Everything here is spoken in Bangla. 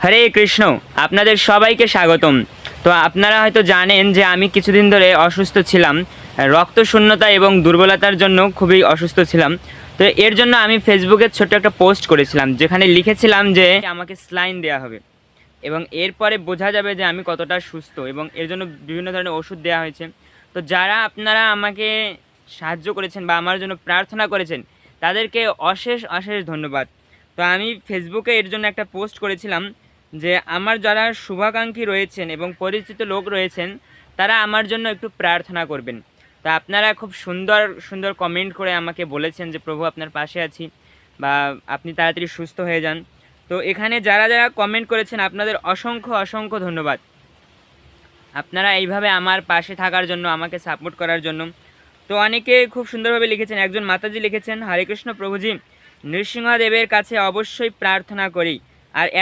হরে কৃষ্ণ। আপনাদের সবাইকে স্বাগতম। তো আপনারা হয়তো জানেন যে আমি কিছুদিন ধরে অসুস্থ ছিলাম, রক্ত শূন্যতা এবং দুর্বলতার জন্য খুবই অসুস্থ ছিলাম। তো এর জন্য আমি ফেসবুকে ছোট্ট একটা পোস্ট করেছিলাম, যেখানে লিখেছিলাম যে আমাকে স্লাইন দেওয়া হবে এবং এরপরে বোঝা যাবে যে আমি কতটা সুস্থ, এবং এর জন্য বিভিন্ন ধরনের ওষুধ দেওয়া হয়েছে। তো যারা আপনারা আমাকে সাহায্য করেছেন বা আমার জন্য প্রার্থনা করেছেন, তাদেরকে অশেষ অশেষ ধন্যবাদ। তো আমি ফেসবুকে এর জন্য একটা পোস্ট করেছিলাম যে আমার যারা শুভাকাঙ্ক্ষী রয়েছেন এবং পরিচিত লোক রয়েছেন, তারা আমার জন্য একটু প্রার্থনা করবেন। তা আপনারা খুব সুন্দর সুন্দর কমেন্ট করে আমাকে বলেছেন যে প্রভু আপনার পাশে আছি, বা আপনি তাড়াতাড়ি সুস্থ হয়ে যান। তো এখানে যারা যারা কমেন্ট করেছেন, আপনাদের অসংখ্য অসংখ্য ধন্যবাদ। আপনারা এইভাবে আমার পাশে থাকার জন্য, আমাকে সাপোর্ট করার জন্য। তো অনেকে খুব সুন্দরভাবে লিখেছেন। একজন মাতাজি লিখেছেন, হরে কৃষ্ণ প্রভুজি, নৃসিংহদেবের কাছে অবশ্যই প্রার্থনা করি। আর